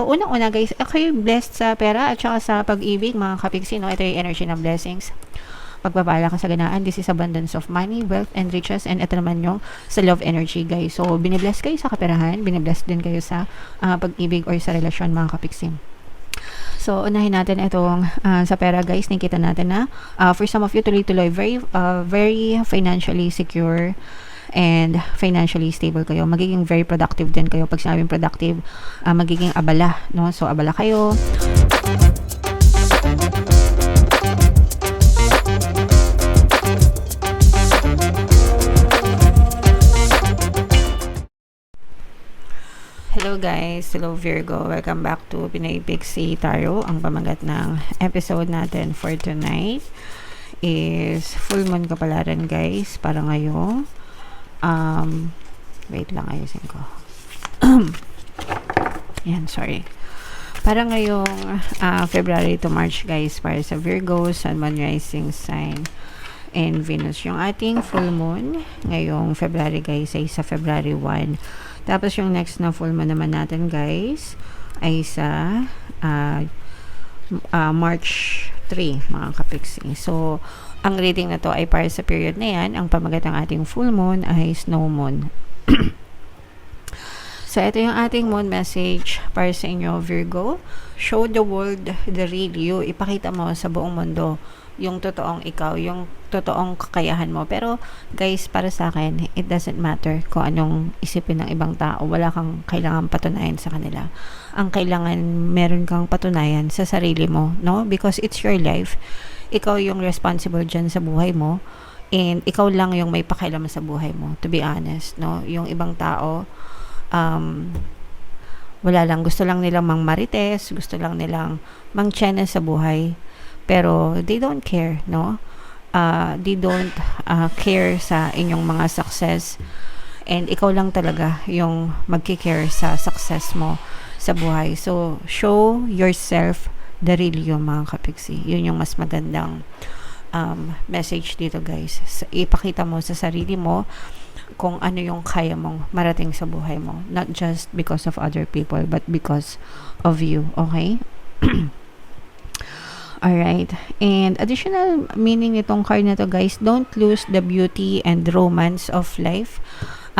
So, unang-una guys, ako'y blessed sa pera at saka sa pag-ibig mga kapigsi, no? Ito yung energy ng blessings. Pagpapala ka sa ganaan, this is abundance of money, wealth, and riches, and ito naman yung sa love energy guys. So, binibless kayo sa kaperahan, binibless din kayo sa pag-ibig or sa relasyon mga kapigsi. So, unahin natin itong sa pera guys. Nakita natin na for some of you, tuloy-tuloy, very financially secure and financially stable kayo. Magiging very productive din kayo. Pag sinabing productive, magiging abala, no? So, abala kayo. Hello guys, hello Virgo. Welcome back to Pinay Pixie Tarot. Ang pamagat ng episode natin for tonight is full moon kapalaran guys. Para ngayon, wait lang, ayusin ko. Yan, sorry. Para ngayong February to March guys, para sa Virgo, Sun, Moon, Rising Sign, and Venus. Yung ating full moon ngayong February guys ay sa February 1. Tapos yung next na full moon naman natin guys ay sa March 3 mga kapiksi. So, ang reading na to ay para sa period na yan. Ang pamagat ng ating full moon ay snow moon. So, ito yung ating moon message para sa inyo, Virgo. Show the world the real you. Ipakita mo sa buong mundo yung totoong ikaw, yung totoong kakayahan mo. Pero, guys, para sa akin, it doesn't matter kung anong isipin ng ibang tao. Wala kang kailangan patunayan sa kanila. Ang kailangan, meron kang patunayan sa sarili mo, no? Because it's your life. Ikaw yung responsible dyan sa buhay mo. And ikaw lang yung may pakialam sa buhay mo, to be honest, no? Yung ibang tao, wala lang, gusto lang nilang mangmarites, gusto lang nilang mangtsyena sa buhay, pero they don't care, no? They don't care sa inyong mga success, and ikaw lang talaga yung magkikare sa success mo sa buhay. So, show yourself the real you mga kapiksi. Yun yung mas magandang message dito guys. Ipakita mo sa sarili mo kung ano yung kaya mong marating sa buhay mo. Not just because of other people, but because of you. Okay? Alright. And additional meaning nitong card na to guys, don't lose the beauty and romance of life.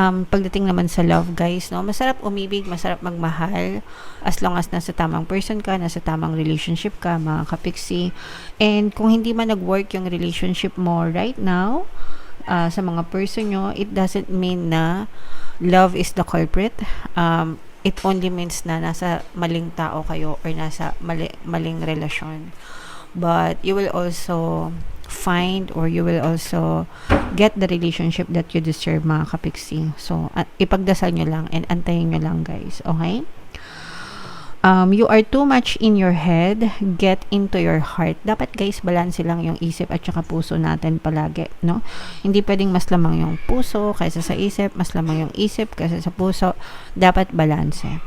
Pagdating naman sa love guys, no, masarap umibig, masarap magmahal as long as nasa tamang person ka, nasa tamang relationship ka mga kapiksi. And kung hindi man nag-work yung relationship mo right now sa mga person nyo, it doesn't mean na love is the culprit. It only means na nasa maling tao kayo or nasa maling relasyon. But you will also find or you will also get the relationship that you deserve mga kapiksi. So, ipagdasal nyo lang and antayin nyo lang guys. Okay? You are too much in your head. Get into your heart. Dapat guys, balanse lang yung isip at saka puso natin palagi, no? Hindi pwedeng mas lamang yung puso kaysa sa isip, mas lamang yung isip kaysa sa puso. Dapat balanse.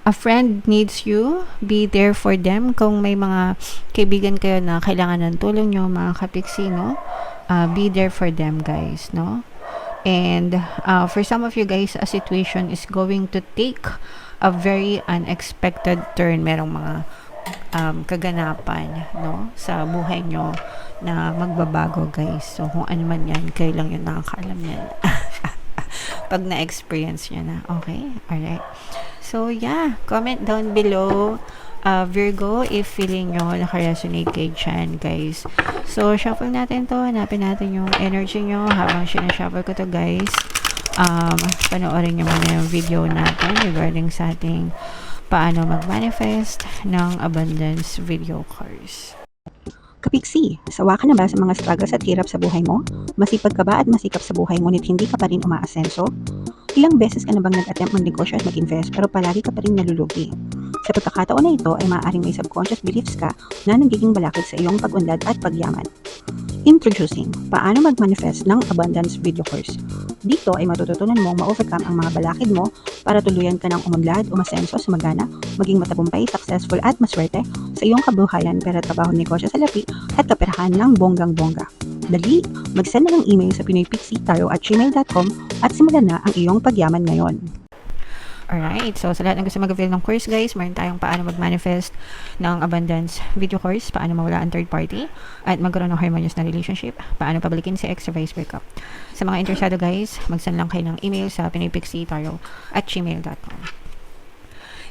A friend needs you, be there for them. Kung may mga kaibigan kayo na kailangan ng tulong nyo, mga kapiksi, no? Be there for them, guys, no? And for some of you guys, a situation is going to take a very unexpected turn. Merong mga kaganapan, no? Sa buhay nyo na magbabago, guys. So, kung ano man yan, kayo lang yung nakakaalam yan. Pag na-experience nyo na. Okay? Alright. So, yeah. Comment down below, Virgo, if feeling nyo naka-resonate kayo dyan, guys. So, shuffle natin to. Hanapin natin yung energy nyo habang sinashuffle ko to, guys. Panoorin nyo muna yung video natin regarding sa ating paano mag-manifest ng abundance video course. Kapiksi, sawa ka na ba sa mga struggles at hirap sa buhay mo? Masipag ka ba at masikap sa buhay ngunit hindi ka pa rin umaasenso? Ilang beses ka na bang nag-attempt magnegosyo at mag-invest pero palagi ka pa rin nalulugi? Sa pagkakataon na ito ay maaaring may subconscious beliefs ka na nagiging balakid sa iyong pag-unlad at pagyaman. Introducing, paano mag-manifest ng abundance video course. Dito ay matututunan mong ma-overcome ang mga balakid mo para tuluyan ka ng umunlad, umasenso, sumagana, maging matagumpay, successful at maswerte sa iyong kabuhayan, pera, trabaho, negosyo sa lapi at kaperahan ng bonggang-bongga. Dali, mag-send na ng email sa pinoypixie@gmail.com at simulan na ang iyong pagyaman ngayon. Alright, so sa lahat ng gusto mag-avail ng course guys, meron tayong paano mag-manifest ng abundance video course, paano mawala ang third party, at magkaroon ng harmonious na relationship, paano pabalikin si ex or vice breakup. Sa mga interesado guys, mag-send lang kayo ng email sa pinoypixietarot@gmail.com.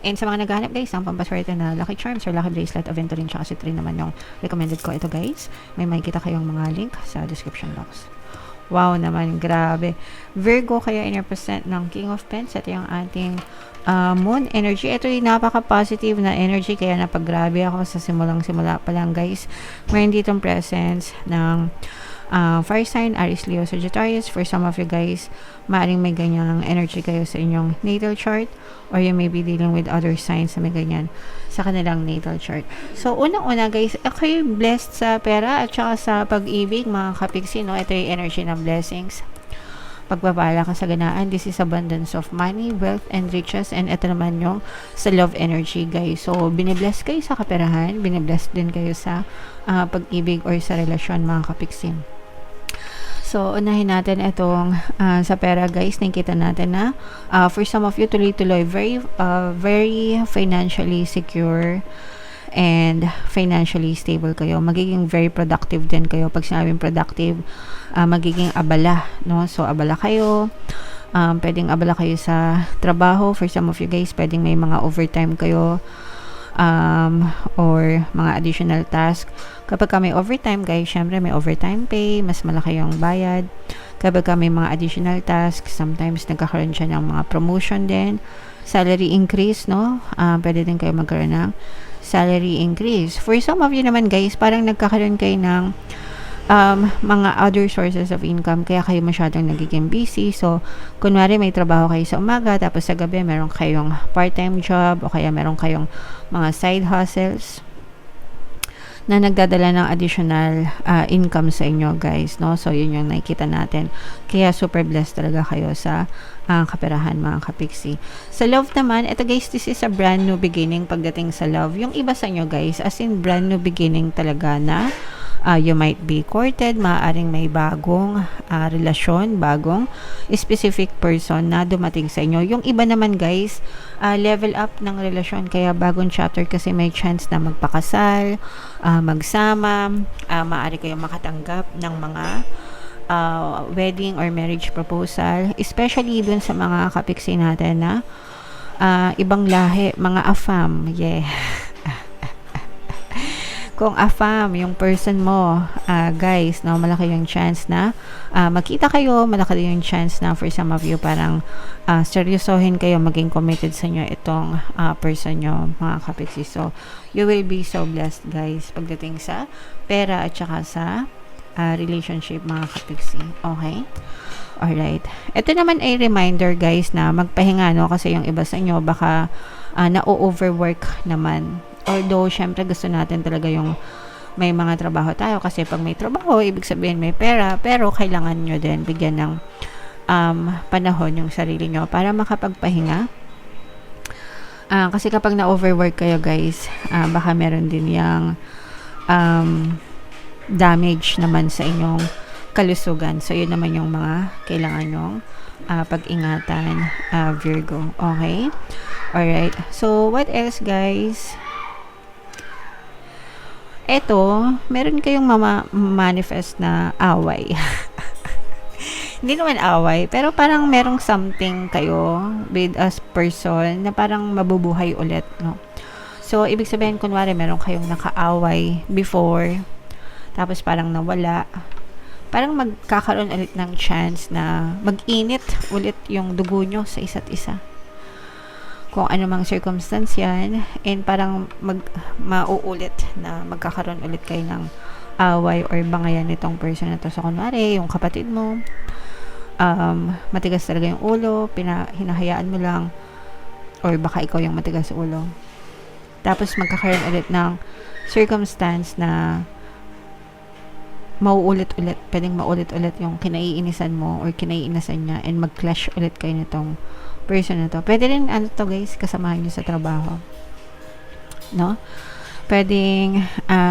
And sa mga naghahanap guys, ang pampaswerte na lucky charms or lucky bracelet, Aventurine tsaka Citrine naman yung recommended ko ito guys. May makikita kayong mga link sa description box. Wow naman, grabe. Virgo kaya in-represent ng King of Pents. Ito yung ating moon energy. Ito yung napaka-positive na energy. Kaya napag-grabe ako sa simulang-simula pa lang guys. Mayroon ditong presence ng fire sign, Aries, Leo, Sagittarius. For some of you guys, maaaring may ganyang energy kayo sa inyong natal chart, or you may be dealing with other signs na may ganyan sa kanilang natal chart. So, unang-una guys, kayo blessed sa pera at saka sa pag-ibig, mga kapiksi, no? Ito yung energy ng blessings. Pagpapala, kasaganaan, this is abundance of money, wealth, and riches. And ito naman yung sa love energy guys. So, binibless kayo sa kaperahan, binibless din kayo sa pag-ibig or sa relasyon, mga kapiksi. So, unahin natin itong sa pera guys. Nakikita natin na for some of you, tuloy-tuloy, very financially secure and financially stable kayo. Magiging very productive din kayo. Pag sinabing productive, magiging abala, no? So, abala kayo. Pwedeng abala kayo sa trabaho. For some of you guys, pwedeng may mga overtime kayo. Or mga additional task. Kapag may overtime guys, syempre may overtime pay, mas malaki yung bayad. Kapag may mga additional task, sometimes nagkakaroon siya ng mga promotion din, salary increase, no? Pwede din kayo magkaroon ng salary increase. For some of you naman guys, parang nagkakaroon kayo ng mga other sources of income, kaya kayo masyadong nagiging busy. So, kunwari may trabaho kayo sa umaga, tapos sa gabi meron kayong part-time job, o kaya meron kayong mga side hustles na nagdadala ng additional income sa inyo guys, no? So, yun yung nakikita natin. Kaya super blessed talaga kayo sa kaperahan, mga kapiksi. Sa love naman, ito guys, this is a brand new beginning pagdating sa love. Yung iba sa inyo guys, as in brand new beginning talaga na you might be courted, maaaring may bagong relasyon, bagong specific person na dumating sa inyo. Yung iba naman guys, level up ng relasyon, kaya bagong chapter kasi may chance na magpakasal, magsama, maaari kayong makatanggap ng mga wedding or marriage proposal, especially dun sa mga kapiksi natin na ibang lahi, mga AFAM, yeah. Kung AFAM yung person mo, guys, no, malaki yung chance na magkita kayo, malaki yung chance na for some of you parang seryosohin kayo, maging committed sa inyo itong person nyo, mga kapiksi. So, you will be so blessed guys pagdating sa pera at saka sa relationship, mga kapiksi. Okay? Alright. Ito naman ay reminder guys na magpahinga, no, kasi yung iba sa inyo baka na-overwork naman. Although, syempre gusto natin talaga yung may mga trabaho tayo, kasi pag may trabaho, ibig sabihin may pera, pero kailangan nyo din bigyan ng panahon yung sarili nyo para makapagpahinga. Kasi kapag na-overwork kayo guys, baka meron din yung damage naman sa inyong kalusugan. So, yun naman yung mga kailangan nyong pag-ingatan, Virgo. Okay? Alright. So, what else guys? Eto, meron kayong manifest na away. Hindi naman away, pero parang merong something kayo with a person na parang mabubuhay ulit, no? So, ibig sabihin, kunwari, meron kayong nakaaway before, tapos parang nawala. Parang magkakaroon ulit ng chance na mag-init ulit yung dugo nyo sa isa't isa. Kung ano mang circumstance yan, and parang mauulit na magkakaroon ulit kayo ng away or bangayan nitong person na to. So, kunwari, yung kapatid mo, matigas talaga yung ulo, hinahayaan mo lang, or baka ikaw yung matigas ulo. Tapos, magkakaroon ulit ng circumstance na mauulit-ulit, pwedeng maulit-ulit yung kinaiinisan mo or kinaiinisan niya, and mag-clash ulit kayo nitong person na to. Pwede rin, to guys, kasamahan nyo sa trabaho. No? Pwedeng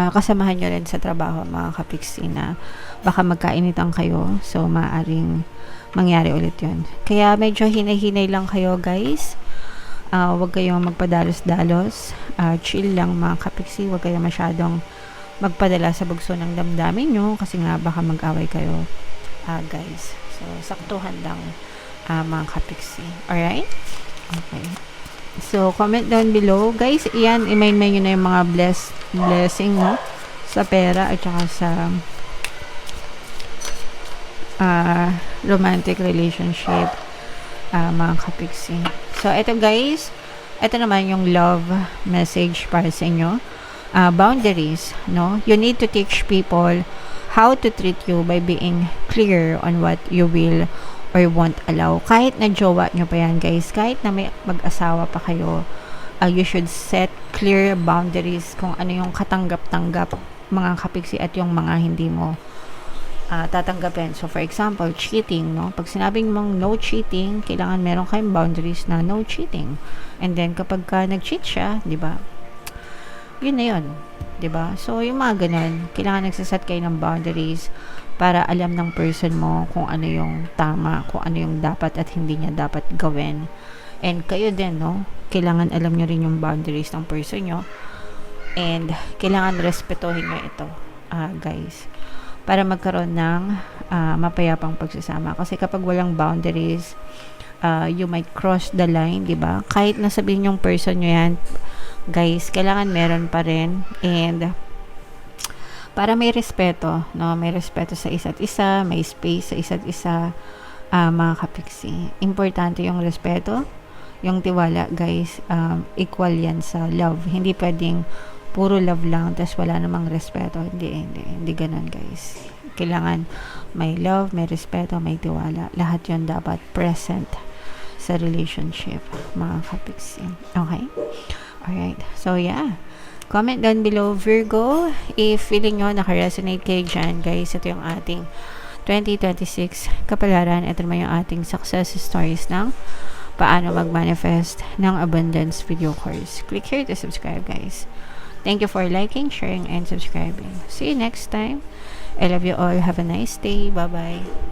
kasamahan nyo rin sa trabaho, mga kapiksi, na baka magkainitan kayo. So, maaaring mangyari ulit yun. Kaya medyo hinay-hinay lang kayo, guys. Huwag kayong magpadalos-dalos. Chill lang mga kapiksi. Huwag kayong masyadong magpadala sa bugso ng damdamin nyo kasi nga baka mag-away kayo, guys. So, saktuhan lang, mga kapiksi. Alright? Okay. So, comment down below. Guys, iyan, i-main nyo na yung mga blessing, no? Sa pera at saka sa romantic relationship, mga kapiksi. So, ito guys, ito naman yung love message para sa inyo. Boundaries, no? You need to teach people how to treat you by being clear on what you will or won't allow. Kahit na jowa nyo pa yan, guys, kahit na may mag-asawa pa kayo, you should set clear boundaries kung ano yung katanggap-tanggap, mga kapiksi, at yung mga hindi mo tatanggapin. So, for example, cheating, no? Pag sinabing mong no cheating, kailangan meron kayong boundaries na no cheating. And then, kapag nag-cheat siya, di ba? Yun na yun. Diba? So, yung mga ganun, kailangan nagsaset kayo ng boundaries para alam ng person mo kung ano yung tama, kung ano yung dapat at hindi niya dapat gawin. And kayo din, no? Kailangan alam nyo rin yung boundaries ng person nyo. And kailangan respetuhin nyo ito, guys. Para magkaroon ng mapayapang pagsasama. Kasi kapag walang boundaries, you might cross the line, diba? Kahit nasabihin yung person nyo yan, guys, kailangan meron pa rin. And para may respeto, no? May respeto sa isa't isa, may space sa isa't isa, mga kapiksi. Importante yung respeto, yung tiwala, guys. Equal yan sa love. Hindi pwedeng puro love lang tas wala namang respeto. Hindi ganun, guys. Kailangan may love, may respeto, may tiwala. Lahat yun dapat present sa relationship, mga kapiksi. Okay? Alright. So, yeah. Comment down below, Virgo, if feeling nyo naka-resonate kayo dyan, guys. Ito yung ating 2026 kapalaran. Ito naman yung ating success stories ng paano mag-manifest ng abundance video course. Click here to subscribe, guys. Thank you for liking, sharing, and subscribing. See you next time. I love you all. Have a nice day. Bye-bye.